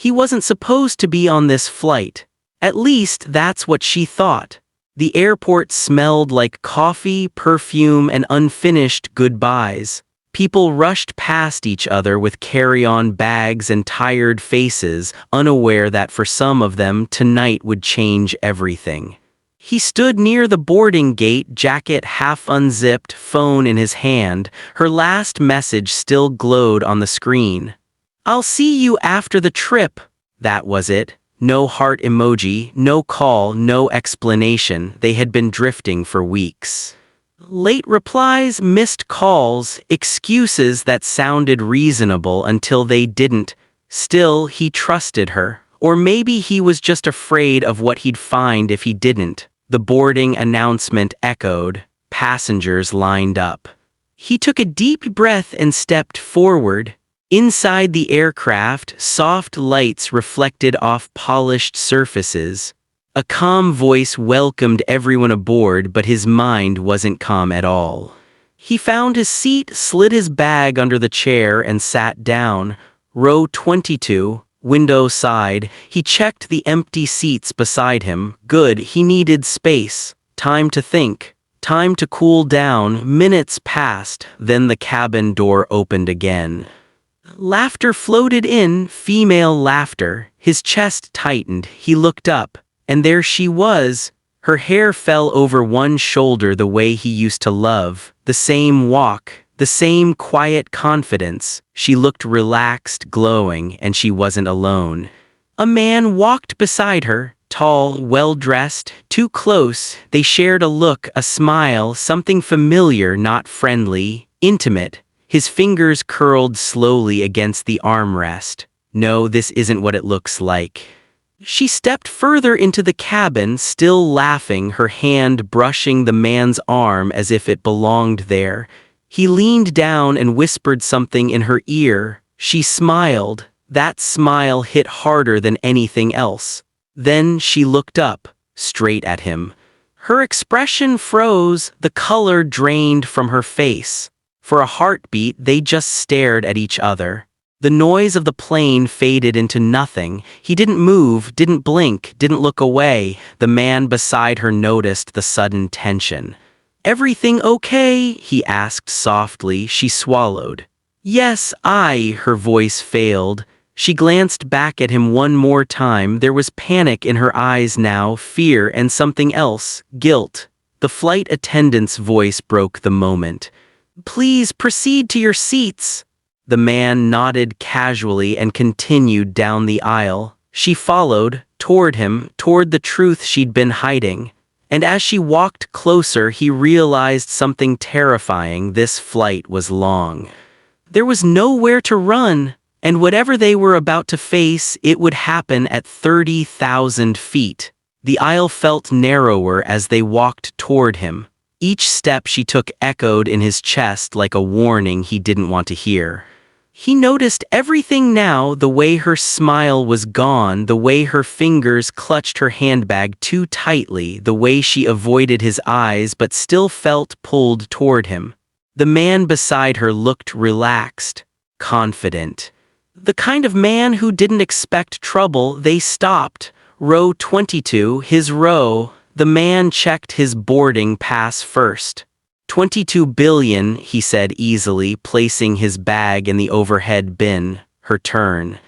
He wasn't supposed to be on this flight. At least that's what she thought. The airport smelled like coffee, perfume, and unfinished goodbyes. People rushed past each other with carry-on bags and tired faces, unaware that for some of them, tonight would change everything. He stood near the boarding gate, jacket half unzipped, phone in his hand. Her last message still glowed on the screen. "I'll see you after the trip." That was it. No heart emoji, no call, no explanation. They had been drifting for weeks. Late replies, missed calls, excuses that sounded reasonable until they didn't. Still, he trusted her. Or maybe he was just afraid of what he'd find if he didn't. The boarding announcement echoed. Passengers lined up. He took a deep breath and stepped forward. Inside the aircraft, soft lights reflected off polished surfaces. A calm voice welcomed everyone aboard, but his mind wasn't calm at all. He found his seat, slid his bag under the chair, and sat down. Row 22, window side. He checked the empty seats beside him. Good, he needed space. Time to think. Time to cool down. Minutes passed, then the cabin door opened again. Laughter floated in, female laughter. His chest tightened. He looked up, and there she was. Her hair fell over one shoulder the way he used to love. The same walk, the same quiet confidence. She looked relaxed, glowing, and she wasn't alone. A man walked beside her, tall, well-dressed, too close. They shared a look, a smile, something familiar, not friendly, intimate. His fingers curled slowly against the armrest. No, this isn't what it looks like. She stepped further into the cabin, still laughing, her hand brushing the man's arm as if it belonged there. He leaned down and whispered something in her ear. She smiled. That smile hit harder than anything else. Then she looked up, straight at him. Her expression froze, the color drained from her face. For a heartbeat, they just stared at each other. The noise of the plane faded into nothing. He didn't move, didn't blink, didn't look away. The man beside her noticed the sudden tension. "Everything okay?" he asked softly. She swallowed. "Yes, her voice failed. She glanced back at him one more time. There was panic in her eyes now, fear and something else, guilt. The flight attendant's voice broke the moment. "Please proceed to your seats." The man nodded casually and continued down the aisle. She followed, toward him, toward the truth she'd been hiding. And as she walked closer, he realized something terrifying. This flight was long. There was nowhere to run, and whatever they were about to face, it would happen at 30,000 feet. The aisle felt narrower as they walked toward him. Each step she took echoed in his chest like a warning he didn't want to hear. He noticed everything now, the way her smile was gone, the way her fingers clutched her handbag too tightly, the way she avoided his eyes but still felt pulled toward him. The man beside her looked relaxed, confident. The kind of man who didn't expect trouble. They stopped. Row 22, his row. The man checked his boarding pass first. 22 billion, he said easily, placing his bag in the overhead bin. Her turn.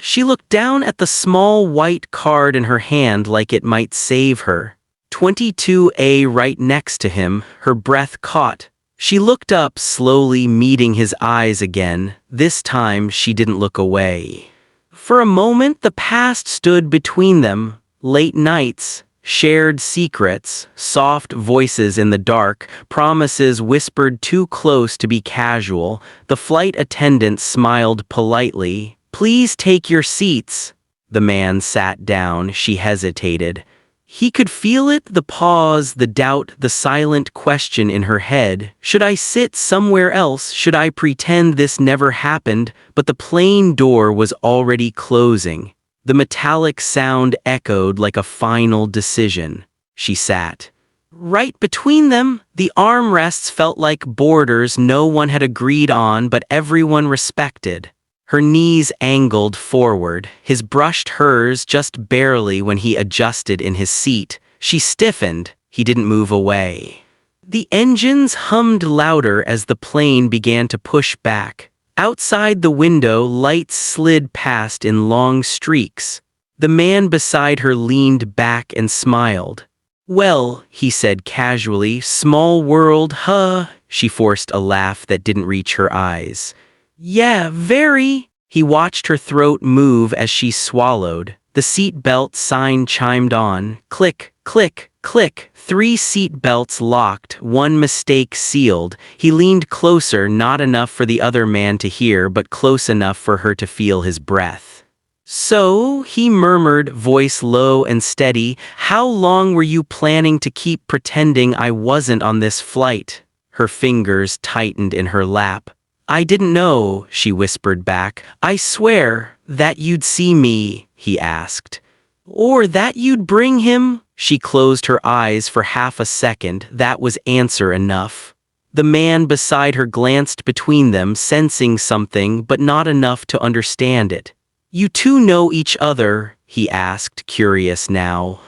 She looked down at the small white card in her hand like it might save her. 22A right next to him, her breath caught. She looked up, slowly meeting his eyes again. This time she didn't look away. For a moment the past stood between them. Late nights, shared secrets, soft voices in the dark, promises whispered too close to be casual. The flight attendant smiled politely. "Please take your seats." The man sat down. She hesitated. He could feel it, the pause, the doubt, the silent question in her head. Should I sit somewhere else? Should I pretend this never happened? But the plane door was already closing. The metallic sound echoed like a final decision. She sat. Right between them, the armrests felt like borders no one had agreed on but everyone respected. Her knees angled forward, his brushed hers just barely when he adjusted in his seat. She stiffened, he didn't move away. The engines hummed louder as the plane began to push back. Outside the window, lights slid past in long streaks. The man beside her leaned back and smiled. "Well," he said casually, "small world, huh?" She forced a laugh that didn't reach her eyes. "Yeah, very." He watched her throat move as she swallowed. The seat belt sign chimed on. Click, click, click. 3 seat belts locked, 1 mistake sealed. He leaned closer, not enough for the other man to hear, but close enough for her to feel his breath. "So," he murmured, voice low and steady, "how long were you planning to keep pretending I wasn't on this flight?" Her fingers tightened in her lap. "I didn't know," she whispered back. "I swear, that you'd see me," he asked. "Or that you'd bring him?" She closed her eyes for half a second. That was answer enough. The man beside her glanced between them, sensing something, but not enough to understand it. "You two know each other?" he asked, curious now.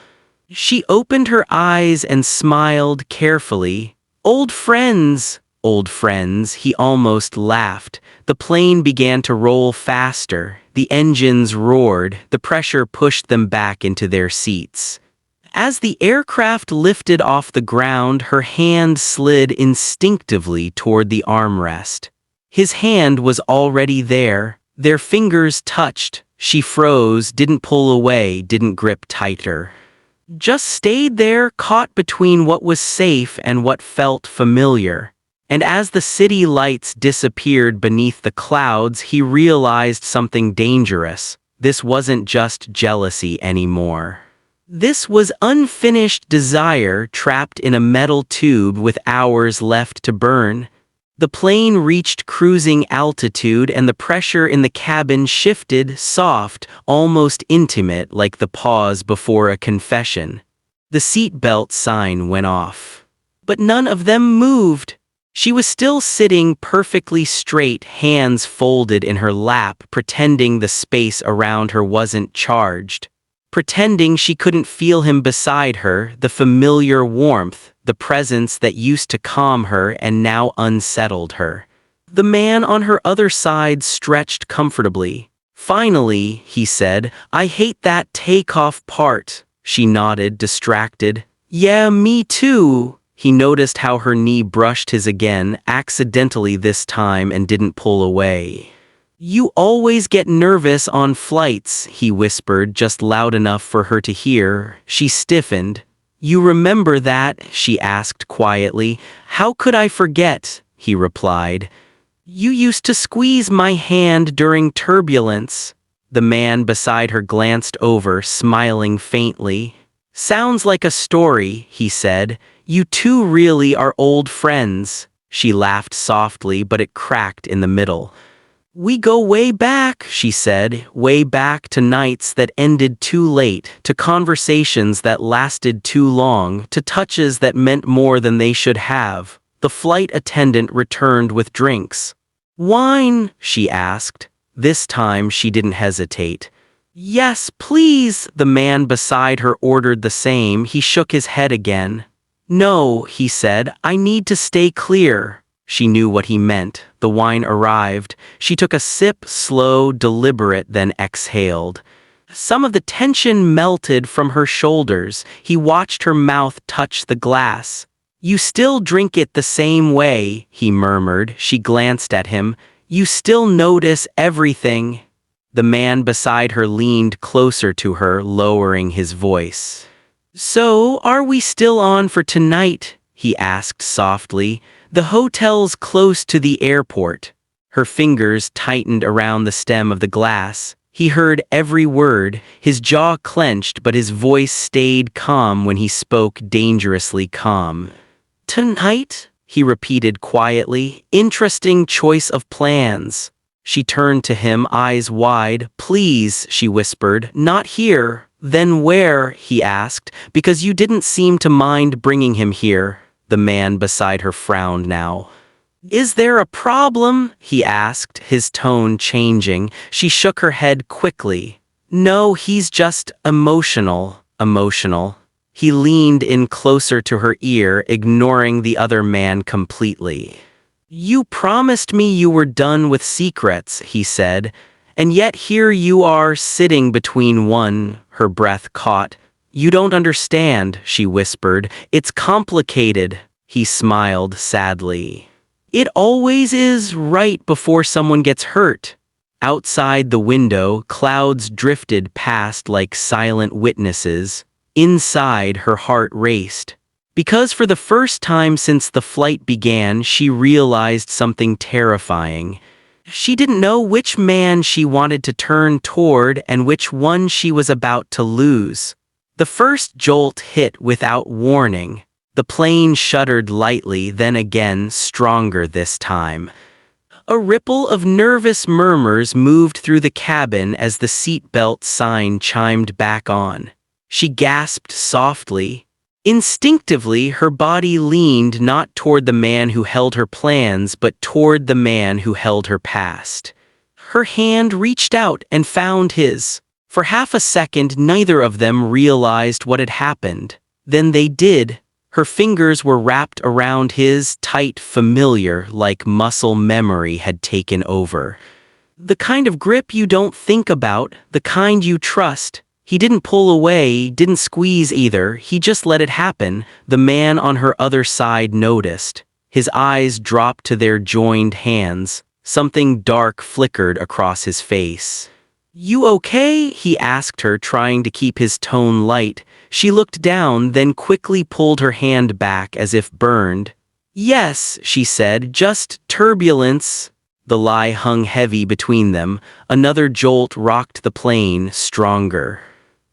She opened her eyes and smiled carefully. "Old friends." "Old friends," he almost laughed. The plane began to roll faster. The engines roared. The pressure pushed them back into their seats. As the aircraft lifted off the ground, her hand slid instinctively toward the armrest. His hand was already there. Their fingers touched. She froze, didn't pull away, didn't grip tighter. Just stayed there, caught between what was safe and what felt familiar. And as the city lights disappeared beneath the clouds, he realized something dangerous. This wasn't just jealousy anymore. This was unfinished desire trapped in a metal tube with hours left to burn. The plane reached cruising altitude and the pressure in the cabin shifted, soft, almost intimate, like the pause before a confession. The seatbelt sign went off. But none of them moved. She was still sitting perfectly straight, hands folded in her lap, pretending the space around her wasn't charged. Pretending she couldn't feel him beside her, the familiar warmth, the presence that used to calm her and now unsettled her. The man on her other side stretched comfortably. "Finally," he said, "I hate that takeoff part." She nodded, distracted. "Yeah, me too." He noticed how her knee brushed his again, accidentally this time, and didn't pull away. "You always get nervous on flights," he whispered, just loud enough for her to hear. She stiffened. "You remember that?" she asked quietly. "How could I forget?" he replied. "You used to squeeze my hand during turbulence." The man beside her glanced over, smiling faintly. "Sounds like a story," he said. "You two really are old friends." She laughed softly, but it cracked in the middle. "We go way back," she said, "way back to nights that ended too late, to conversations that lasted too long, to touches that meant more than they should have." The flight attendant returned with drinks. "Wine?" she asked. This time she didn't hesitate. "Yes, please." The man beside her ordered the same. He shook his head again. "No," he said, "I need to stay clear." She knew what he meant. The wine arrived. She took a sip, slow, deliberate, then exhaled. Some of the tension melted from her shoulders. He watched her mouth touch the glass. "You still drink it the same way," he murmured. She glanced at him. "You still notice everything." The man beside her leaned closer to her, lowering his voice. "So, are we still on for tonight?" he asked softly. "The hotel's close to the airport." Her fingers tightened around the stem of the glass. He heard every word, his jaw clenched, but his voice stayed calm when he spoke, dangerously calm. "Tonight?" he repeated quietly. "Interesting choice of plans." She turned to him, eyes wide. "Please," she whispered, "not here." "Then where?" he asked. "Because you didn't seem to mind bringing him here." The man beside her frowned now. "Is there a problem?" he asked, his tone changing. She shook her head quickly. "No, he's just emotional." He leaned in closer to her ear, ignoring the other man completely. "You promised me you were done with secrets," he said, "and yet here you are sitting between one." Her breath caught. "You don't understand," she whispered. "It's complicated." He smiled sadly. "It always is right before someone gets hurt." Outside the window, clouds drifted past like silent witnesses. Inside, her heart raced. Because for the first time since the flight began, she realized something terrifying. She didn't know which man she wanted to turn toward and which one she was about to lose. The first jolt hit without warning. The plane shuddered lightly, then again, stronger this time. A ripple of nervous murmurs moved through the cabin as the seatbelt sign chimed back on. She gasped softly. Instinctively, her body leaned not toward the man who held her plans, but toward the man who held her past. Her hand reached out and found his. For half a second, neither of them realized what had happened. Then they did. Her fingers were wrapped around his, tight, familiar, like muscle memory had taken over. The kind of grip you don't think about, the kind you trust. He didn't pull away, didn't squeeze either, he just let it happen. The man on her other side noticed. His eyes dropped to their joined hands. Something dark flickered across his face. "You okay?" he asked her, trying to keep his tone light. She looked down, then quickly pulled her hand back as if burned. "Yes," she said, "just turbulence." The lie hung heavy between them. Another jolt rocked the plane, stronger.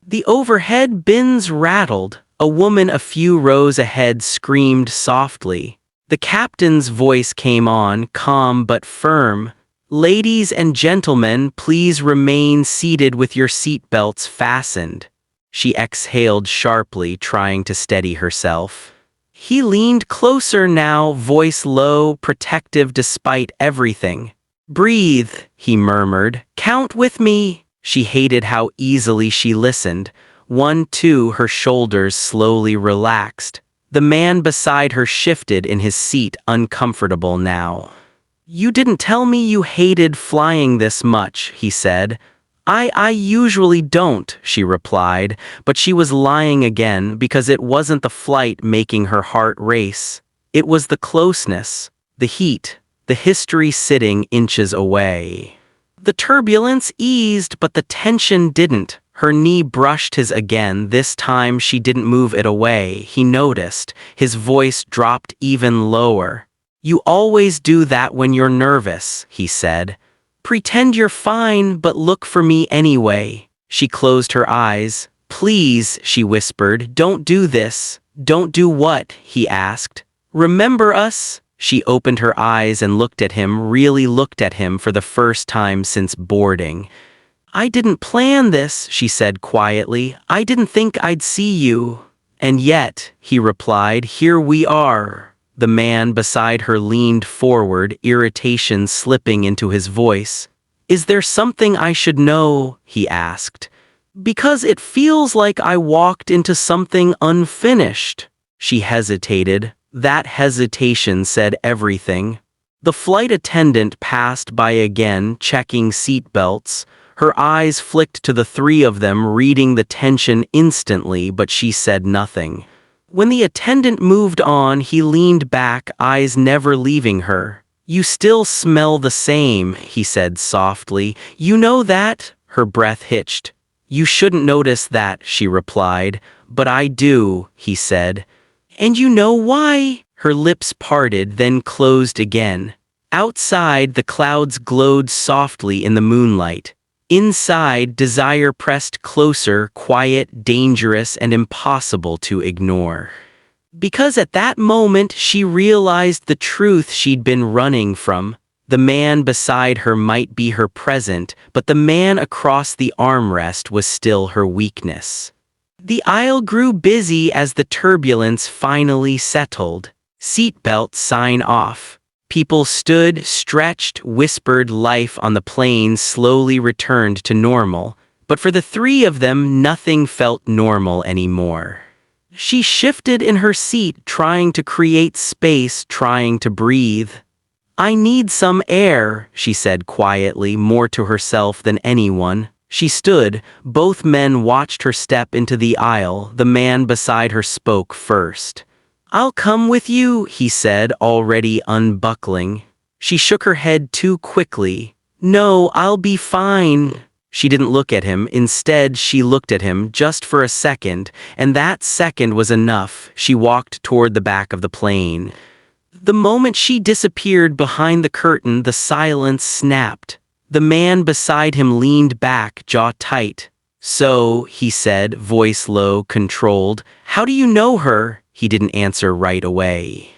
The overhead bins rattled. A woman a few rows ahead screamed softly. The captain's voice came on, calm but firm. "Ladies and gentlemen, please remain seated with your seatbelts fastened." She exhaled sharply, trying to steady herself. He leaned closer now, voice low, protective despite everything. "Breathe," he murmured. "Count with me." She hated how easily she listened. 1, 2, her shoulders slowly relaxed. The man beside her shifted in his seat, uncomfortable now. "You didn't tell me you hated flying this much," he said. I usually don't," she replied, but she was lying again because it wasn't the flight making her heart race. It was the closeness, the heat, the history sitting inches away. The turbulence eased, but the tension didn't. Her knee brushed his again. This time she didn't move it away. He noticed. His voice dropped even lower. "You always do that when you're nervous," he said. "Pretend you're fine, but look for me anyway." She closed her eyes. "Please," she whispered, "don't do this." "Don't do what?" he asked. "Remember us?" She opened her eyes and looked at him, really looked at him for the first time since boarding. "I didn't plan this," she said quietly. "I didn't think I'd see you." "And yet," he replied, "here we are." The man beside her leaned forward, irritation slipping into his voice. "Is there something I should know?" he asked. "Because it feels like I walked into something unfinished." She hesitated. That hesitation said everything. The flight attendant passed by again, checking seat belts. Her eyes flicked to the three of them, reading the tension instantly, but she said nothing. When the attendant moved on, he leaned back, eyes never leaving her. "You still smell the same," he said softly. "You know that?" Her breath hitched. "You shouldn't notice that," she replied. "But I do," he said. "And you know why?" Her lips parted, then closed again. Outside, the clouds glowed softly in the moonlight. Inside, desire pressed closer, quiet, dangerous, and impossible to ignore. Because at that moment she realized the truth she'd been running from. The man beside her might be her present, but the man across the armrest was still her weakness. The aisle grew busy as the turbulence finally settled. Seatbelt sign off. People stood, stretched, whispered. Life on the plains slowly returned to normal, but for the three of them nothing felt normal anymore. She shifted in her seat, trying to create space, trying to breathe. "I need some air," she said quietly, more to herself than anyone. She stood. Both men watched her step into the aisle. The man beside her spoke first. "I'll come with you," he said, already unbuckling. She shook her head too quickly. "No, I'll be fine." She didn't look at him. Instead, she looked at him just for a second, and that second was enough. She walked toward the back of the plane. The moment she disappeared behind the curtain, the silence snapped. The man beside him leaned back, jaw tight. "So," he said, voice low, controlled, "how do you know her?" He didn't answer right away.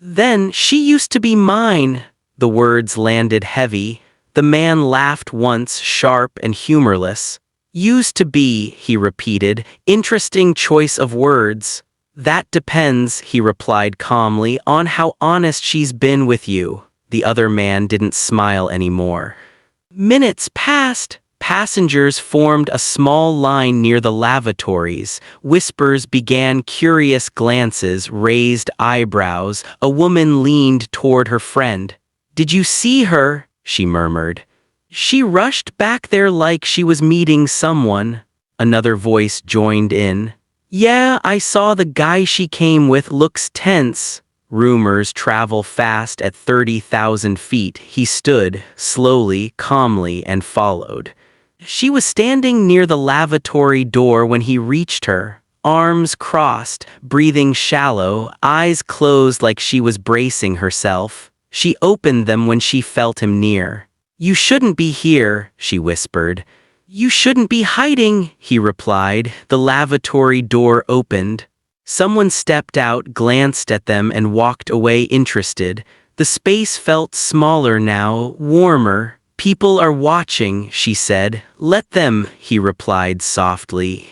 "Then, she used to be mine." The words landed heavy. The man laughed once, sharp and humorless. "Used to be," he repeated. "Interesting choice of words." "That depends," he replied calmly, "on how honest she's been with you." The other man didn't smile anymore. Minutes passed. Passengers formed a small line near the lavatories. Whispers began, curious glances, raised eyebrows. A woman leaned toward her friend. "Did you see her?" she murmured. "She rushed back there like she was meeting someone." Another voice joined in. "Yeah, I saw the guy she came with, looks tense." Rumors travel fast at 30,000 feet. He stood, slowly, calmly, and followed. She was standing near the lavatory door when he reached her, arms crossed, breathing shallow, eyes closed like she was bracing herself. She opened them when she felt him near. "You shouldn't be here," she whispered. "You shouldn't be hiding," he replied. The lavatory door opened. Someone stepped out, glanced at them, and walked away interested. The space felt smaller now, warmer. "People are watching," she said. "Let them," he replied softly.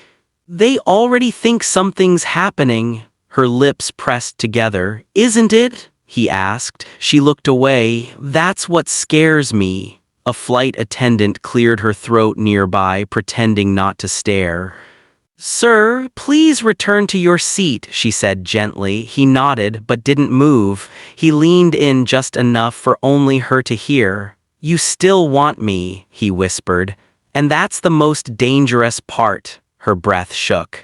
"They already think something's happening." Her lips pressed together. "Isn't it?" he asked. She looked away. "That's what scares me." A flight attendant cleared her throat nearby, pretending not to stare. "Sir, please return to your seat," she said gently. He nodded, but didn't move. He leaned in just enough for only her to hear. "You still want me," he whispered. "And that's the most dangerous part." Her breath shook.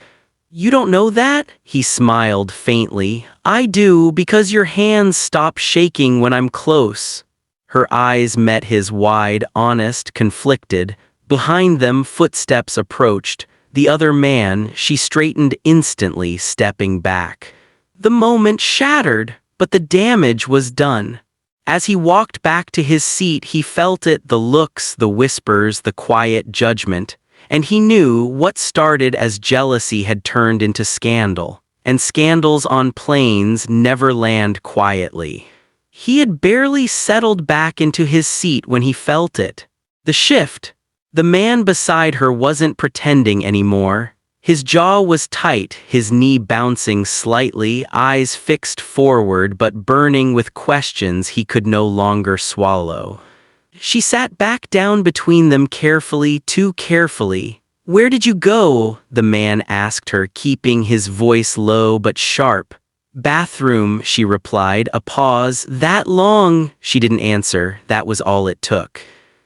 "You don't know that?" He smiled faintly. "I do, because your hands stop shaking when I'm close." Her eyes met his, wide, honest, conflicted. Behind them, footsteps approached. The other man. She straightened instantly, stepping back. The moment shattered, but the damage was done. As he walked back to his seat, he felt it, the looks, the whispers, the quiet judgment. And he knew what started as jealousy had turned into scandal. And scandals on planes never land quietly. He had barely settled back into his seat when he felt it. The shift. The man beside her wasn't pretending anymore. His jaw was tight, his knee bouncing slightly, eyes fixed forward but burning with questions he could no longer swallow. She sat back down between them carefully, too carefully. "Where did you go?" the man asked her, keeping his voice low but sharp. "Bathroom," she replied. A pause. "That long?" She didn't answer. That was all it took.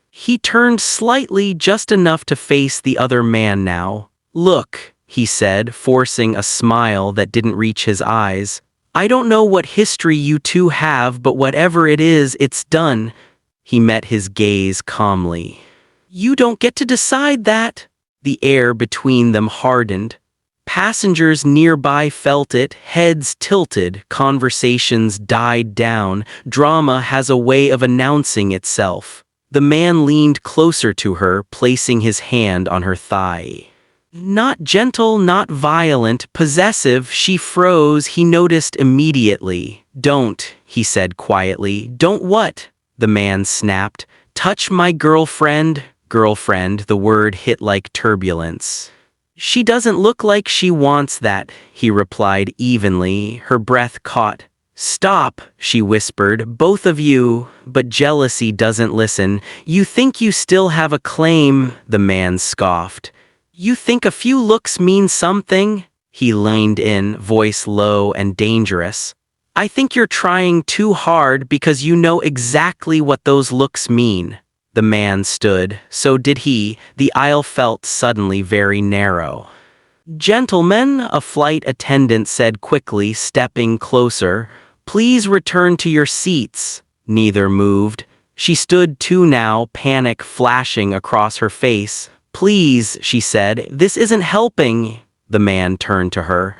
He turned slightly, just enough to face the other man now. "Look," he said, forcing a smile that didn't reach his eyes. "I don't know what history you two have, but whatever it is, it's done." He met his gaze calmly. "You don't get to decide that." The air between them hardened. Passengers nearby felt it, heads tilted, conversations died down. Drama has a way of announcing itself. The man leaned closer to her, placing his hand on her thigh. Not gentle, not violent, possessive. She froze. He noticed immediately. "Don't," he said quietly. "Don't what?" the man snapped. "Touch my girlfriend." Girlfriend, the word hit like turbulence. "She doesn't look like she wants that," he replied evenly. Her breath caught. "Stop," she whispered, "both of you," but jealousy doesn't listen. "You think you still have a claim," the man scoffed. "You think a few looks mean something?" He leaned in, voice low and dangerous. "I think you're trying too hard because you know exactly what those looks mean." The man stood, so did he. The aisle felt suddenly very narrow. "Gentlemen," a flight attendant said quickly, stepping closer, "please return to your seats." Neither moved. She stood too now, panic flashing across her face. "Please," she said, "this isn't helping." The man turned to her.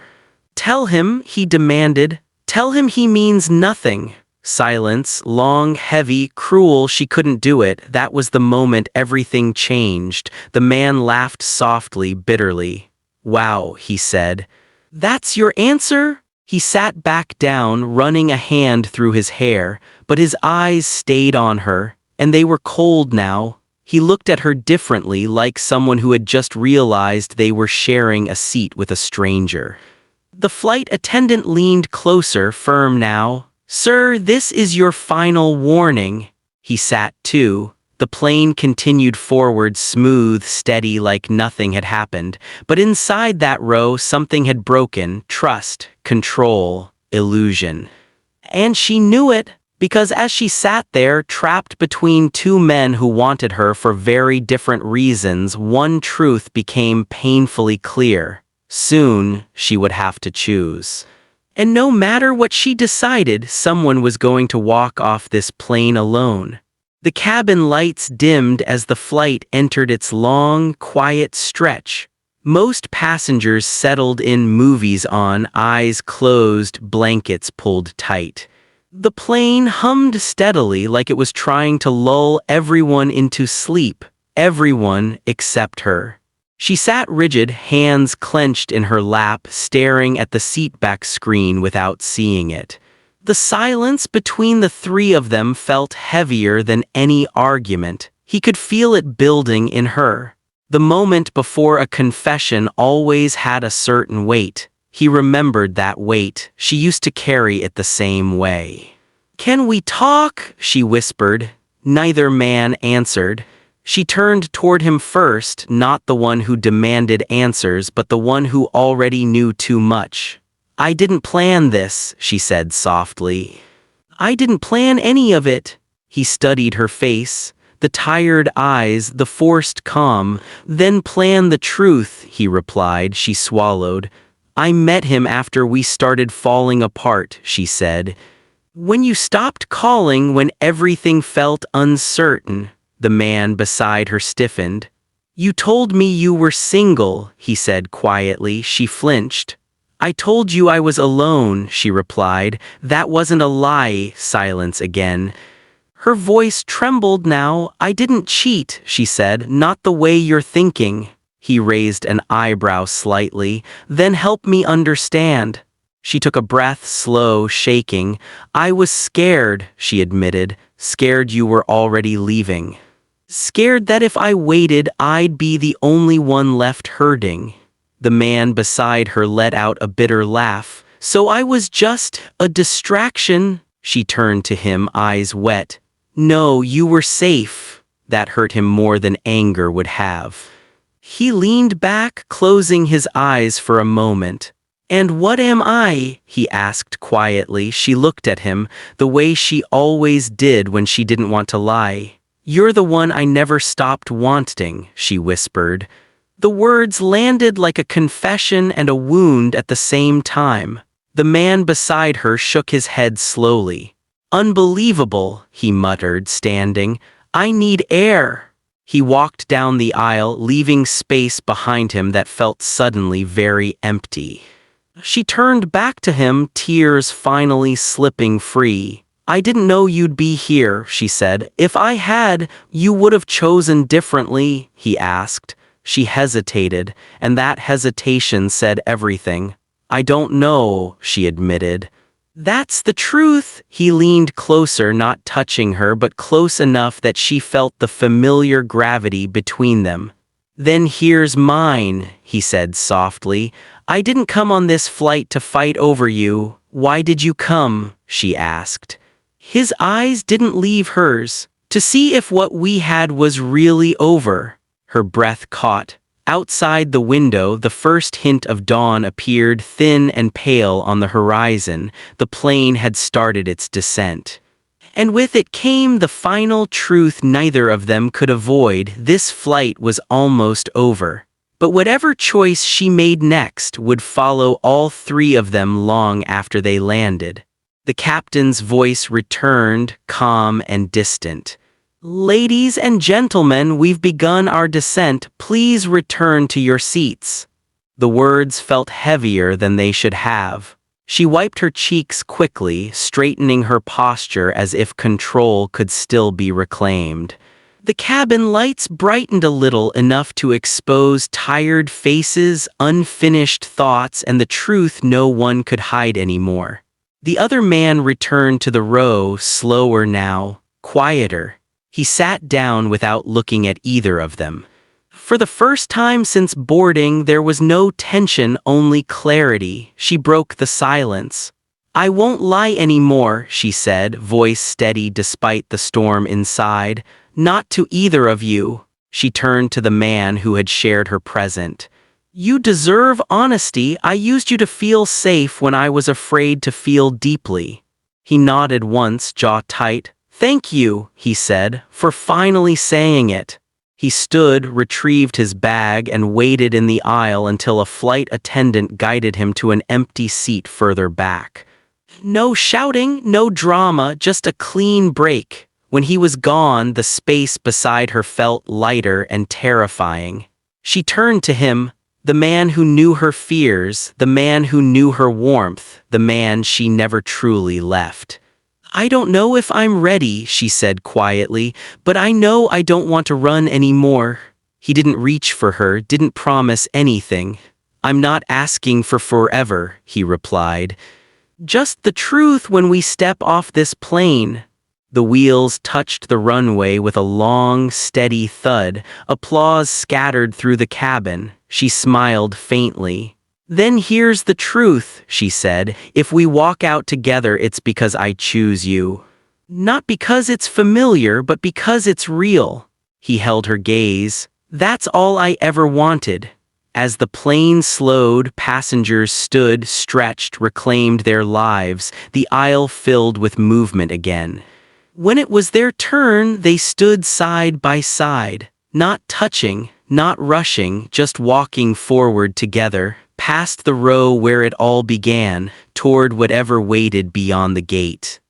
"Tell him," he demanded. "Tell him he means nothing." Silence, long, heavy, cruel. She couldn't do it. That was the moment everything changed. The man laughed softly, bitterly. "Wow," he said. "That's your answer?" He sat back down, running a hand through his hair, but his eyes stayed on her, and they were cold now. He looked at her differently, like someone who had just realized they were sharing a seat with a stranger. The flight attendant leaned closer, firm now. "Sir, this is your final warning." He sat too. The plane continued forward, smooth, steady, like nothing had happened. But inside that row, something had broken: trust, control, illusion. And she knew it, because as she sat there, trapped between two men who wanted her for very different reasons, one truth became painfully clear. Soon, she would have to choose. And no matter what she decided, someone was going to walk off this plane alone. The cabin lights dimmed as the flight entered its long, quiet stretch. Most passengers settled in, movies on, eyes closed, blankets pulled tight. The plane hummed steadily, like it was trying to lull everyone into sleep, everyone except her. She sat rigid, hands clenched in her lap, staring at the seatback screen without seeing it. The silence between the three of them felt heavier than any argument. He could feel it building in her. The moment before a confession always had a certain weight. He remembered that weight. She used to carry it the same way. "Can we talk?" she whispered. Neither man answered. She turned toward him first, not the one who demanded answers, but the one who already knew too much. "I didn't plan this," she said softly. "I didn't plan any of it." He studied her face, the tired eyes, the forced calm. "Then plan the truth," he replied. She swallowed. "I met him after we started falling apart," she said. "When you stopped calling, when everything felt uncertain." The man beside her stiffened. "You told me you were single," he said quietly. She flinched. "I told you I was alone," she replied. "That wasn't a lie." Silence again. Her voice trembled now. "I didn't cheat," she said. "Not the way you're thinking." He raised an eyebrow slightly. "Then help me understand." She took a breath, slow, shaking. "I was scared," she admitted. "Scared you were already leaving. Scared that if I waited, I'd be the only one left hurting." The man beside her let out a bitter laugh. "So I was just a distraction?" She turned to him, eyes wet. "No, you were safe." That hurt him more than anger would have. He leaned back, closing his eyes for a moment. "And what am I?" he asked quietly. She looked at him, the way she always did when she didn't want to lie. "You're the one I never stopped wanting," she whispered. The words landed like a confession and a wound at the same time. The man beside her shook his head slowly. "Unbelievable," he muttered, standing. "I need air." He walked down the aisle, leaving space behind him that felt suddenly very empty. She turned back to him, tears finally slipping free. "I didn't know you'd be here," she said. "If I had, you would have chosen differently?" he asked. She hesitated, and that hesitation said everything. "I don't know," she admitted. "That's the truth." He leaned closer, not touching her, but close enough that she felt the familiar gravity between them. "Then here's mine," he said softly. "I didn't come on this flight to fight over you. "Why did you come?" she asked. His eyes didn't leave hers, to see if what we had was really over. Her breath caught. Outside the window, the first hint of dawn appeared, thin and pale on the horizon. The plane had started its descent. And with it came the final truth neither of them could avoid: this flight was almost over. But whatever choice she made next would follow all three of them long after they landed. The captain's voice returned, calm and distant. "Ladies and gentlemen, we've begun our descent. Please return to your seats." The words felt heavier than they should have. She wiped her cheeks quickly, straightening her posture as if control could still be reclaimed. The cabin lights brightened a little, enough to expose tired faces, unfinished thoughts, and the truth no one could hide anymore. The other man returned to the row, slower now, quieter. He sat down without looking at either of them. For the first time since boarding, there was no tension, only clarity. She broke the silence. "I won't lie anymore," she said, voice steady despite the storm inside. "Not to either of you." She turned to the man who had shared her present. "You deserve honesty. I used you to feel safe when I was afraid to feel deeply." He nodded once, jaw tight. "Thank you," he said, "for finally saying it." He stood, retrieved his bag, and waited in the aisle until a flight attendant guided him to an empty seat further back. No shouting, no drama, just a clean break. When he was gone, the space beside her felt lighter and terrifying. She turned to him, the man who knew her fears, the man who knew her warmth, the man she never truly left. "I don't know if I'm ready," she said quietly, "but I know I don't want to run anymore." He didn't reach for her, didn't promise anything. "I'm not asking for forever," he replied. "Just the truth when we step off this plane." The wheels touched the runway with a long, steady thud. Applause scattered through the cabin. She smiled faintly. "Then here's the truth," she said. "If we walk out together, it's because I choose you. Not because it's familiar, but because it's real." He held her gaze. "That's all I ever wanted." As the plane slowed, passengers stood, stretched, reclaimed their lives, the aisle filled with movement again. When it was their turn, they stood side by side, not touching, not rushing, just walking forward together, past the row where it all began, toward whatever waited beyond the gate.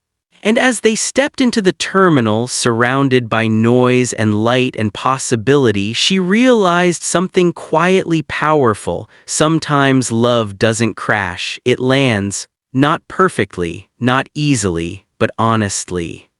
And as they stepped into the terminal, surrounded by noise and light and possibility, she realized something quietly powerful. Sometimes love doesn't crash, it lands, not perfectly, not easily, but honestly.